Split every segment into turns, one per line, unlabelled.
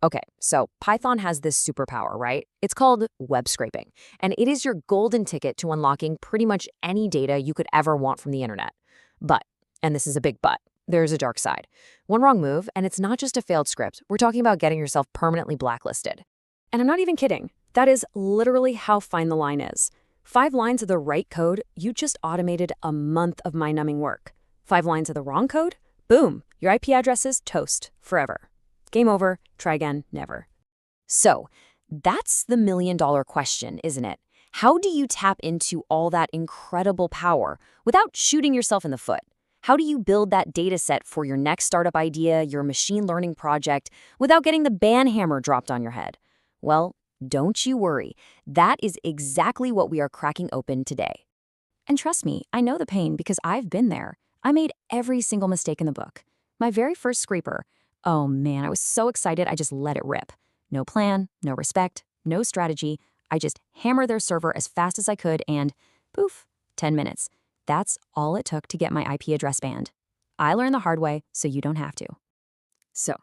Okay, so Python has this superpower, right? It's called web scraping, and it is your golden ticket to unlocking pretty much any data you could ever want from the internet. But, and this is a big but, there's a dark side. One wrong move, and it's not just a failed script. We're talking about getting yourself permanently blacklisted.
And I'm not even kidding. That is literally how fine the line is. 5 lines of the right code, you just automated a month of mind-numbing work. 5 lines of the wrong code, boom, your IP address is toast forever. Game over, try again, never.
So, that's the million-dollar question, isn't it? How do you tap into all that incredible power without shooting yourself in the foot? How do you build that data set for your next startup idea, your machine learning project, without getting the ban hammer dropped on your head? Well, don't you worry. That is exactly what we are cracking open today.
And trust me, I know the pain because I've been there. I made every single mistake in the book. My very first scraper, oh man, I was so excited I just let it rip. No plan, no respect, no strategy. I just hammered their server as fast as I could and poof, 10 minutes. That's all it took to get my IP address banned. I learned the hard way, so you don't have to. So,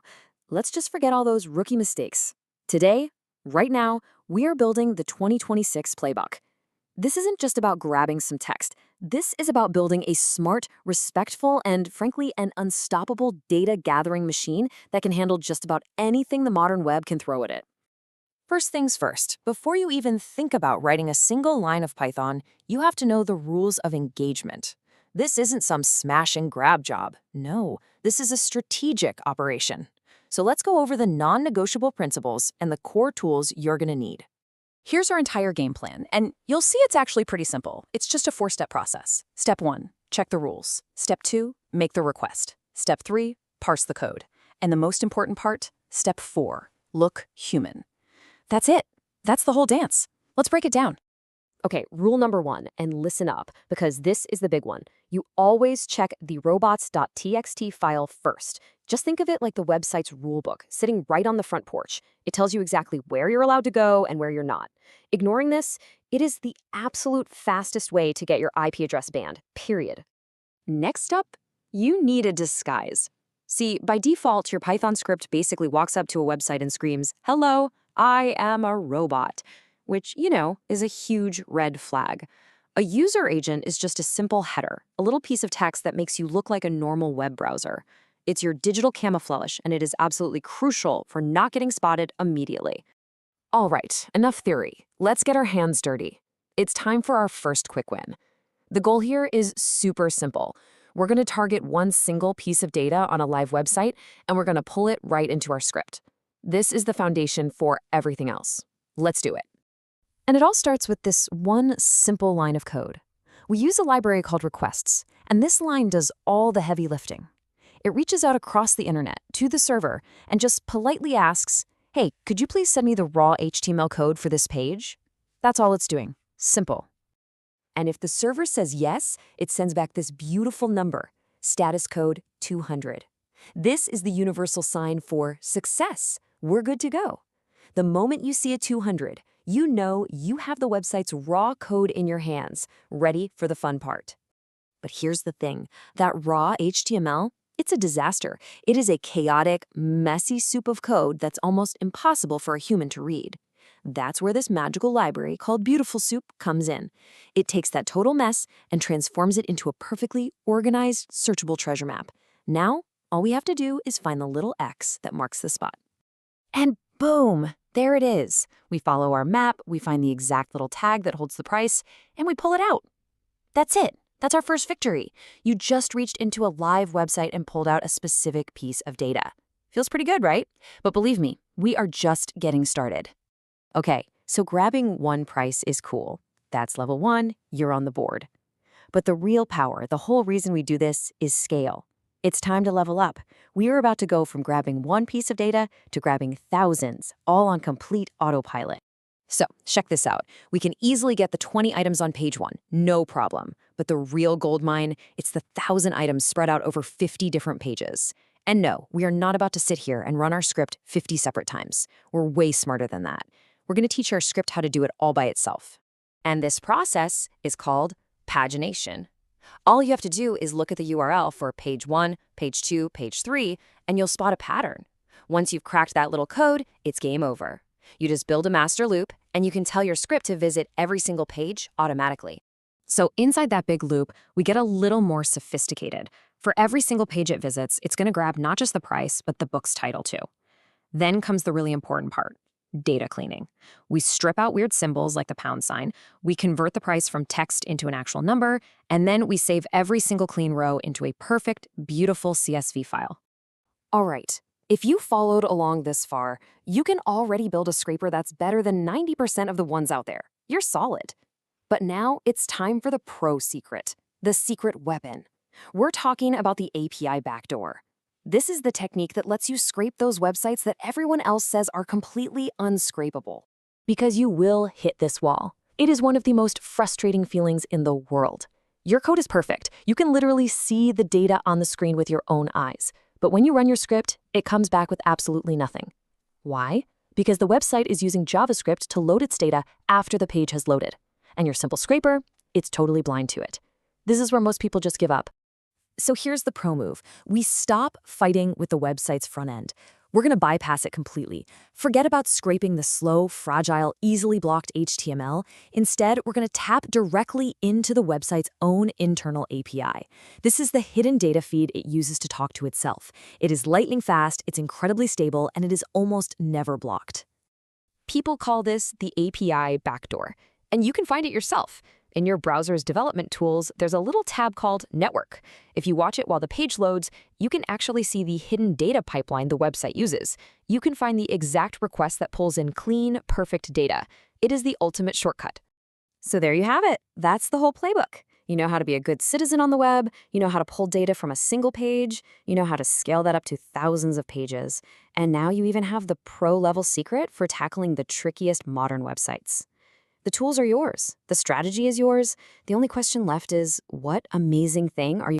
let's just forget all those rookie mistakes. Today, right now, we are building the 2026 playbook. This isn't just about grabbing some text. This is about building a smart, respectful, and frankly, an unstoppable data gathering machine that can handle just about anything the modern web can throw at it.
First things first, before you even think about writing a single line of Python, you have to know the rules of engagement. This isn't some smash and grab job. No, this is a strategic operation. So let's go over the non-negotiable principles and the core tools you're going to need.
Here's our entire game plan, and you'll see it's actually pretty simple. It's just a 4-step process. Step 1, check the rules. Step 2, make the request. Step 3, parse the code. And the most important part, step 4, look human. That's it. That's the whole dance. Let's break it down.
Okay, rule number 1, and listen up, because this is the big one. You always check the robots.txt file first. Just think of it like the website's rulebook, sitting right on the front porch. It tells you exactly where you're allowed to go and where you're not. Ignoring this, it is the absolute fastest way to get your IP address banned, period. Next up, you need a disguise. See, by default, your Python script basically walks up to a website and screams, "Hello, I am a robot," which, is a huge red flag. A user agent is just a simple header, a little piece of text that makes you look like a normal web browser. It's your digital camouflage, and it is absolutely crucial for not getting spotted immediately. All right, enough theory. Let's get our hands dirty. It's time for our first quick win. The goal here is super simple. We're going to target one single piece of data on a live website, and we're going to pull it right into our script. This is the foundation for everything else. Let's do it. And it all starts with this one simple line of code. We use a library called requests, and this line does all the heavy lifting. It reaches out across the internet to the server and just politely asks, "Hey, could you please send me the raw HTML code for this page?" That's all it's doing. Simple. And if the server says yes, it sends back this beautiful number, status code 200. This is the universal sign for success. We're good to go. The moment you see a 200, you know you have the website's raw code in your hands, ready for the fun part. But here's the thing, that raw HTML, it's a disaster. It is a chaotic, messy soup of code that's almost impossible for a human to read. That's where this magical library called BeautifulSoup comes in. It takes that total mess and transforms it into a perfectly organized, searchable treasure map. Now, all we have to do is find the little X that marks the spot. And boom, there it is. We follow our map, we find the exact little tag that holds the price, and we pull it out. That's it. That's our first victory. You just reached into a live website and pulled out a specific piece of data. Feels pretty good, right? But believe me, we are just getting started. Okay, so grabbing one price is cool. That's level 1, you're on the board. But the real power, the whole reason we do this, is scale. It's time to level up. We are about to go from grabbing one piece of data to grabbing thousands, all on complete autopilot. So, check this out. We can easily get the 20 items on page 1, no problem. But the real gold mine, it's the 1,000 items spread out over 50 different pages. And no, we are not about to sit here and run our script 50 separate times. We're way smarter than that. We're going to teach our script how to do it all by itself. And this process is called pagination. All you have to do is look at the URL for page 1, page 2, page 3, and you'll spot a pattern. Once you've cracked that little code, it's game over. You just build a master loop, and you can tell your script to visit every single page automatically.
So inside that big loop, we get a little more sophisticated. For every single page it visits, it's going to grab not just the price, but the book's title too. Then comes the really important part, data cleaning. We strip out weird symbols like the pound sign, we convert the price from text into an actual number, and then we save every single clean row into a perfect, beautiful CSV file.
All right, if you followed along this far, you can already build a scraper that's better than 90% of the ones out there. You're solid. But now it's time for the pro secret, the secret weapon. We're talking about the API backdoor. This is the technique that lets you scrape those websites that everyone else says are completely unscrapable.
Because you will hit this wall. It is one of the most frustrating feelings in the world. Your code is perfect. You can literally see the data on the screen with your own eyes. But when you run your script, it comes back with absolutely nothing. Why? Because the website is using JavaScript to load its data after the page has loaded. And your simple scraper, it's totally blind to it. This is where most people just give up. So here's the pro move. We stop fighting with the website's front end. We're going to bypass it completely. Forget about scraping the slow, fragile, easily blocked HTML. Instead, we're going to tap directly into the website's own internal API. This is the hidden data feed it uses to talk to itself. It is lightning fast, it's incredibly stable, and it is almost never blocked.
People call this the API backdoor, and you can find it yourself. In your browser's development tools, there's a little tab called Network. If you watch it while the page loads, you can actually see the hidden data pipeline the website uses. You can find the exact request that pulls in clean, perfect data. It is the ultimate shortcut. So there you have it. That's the whole playbook. You know how to be a good citizen on the web, you know how to pull data from a single page, you know how to scale that up to thousands of pages, and now you even have the pro-level secret for tackling the trickiest modern websites. The tools are yours. The strategy is yours. The only question left is, what amazing thing are you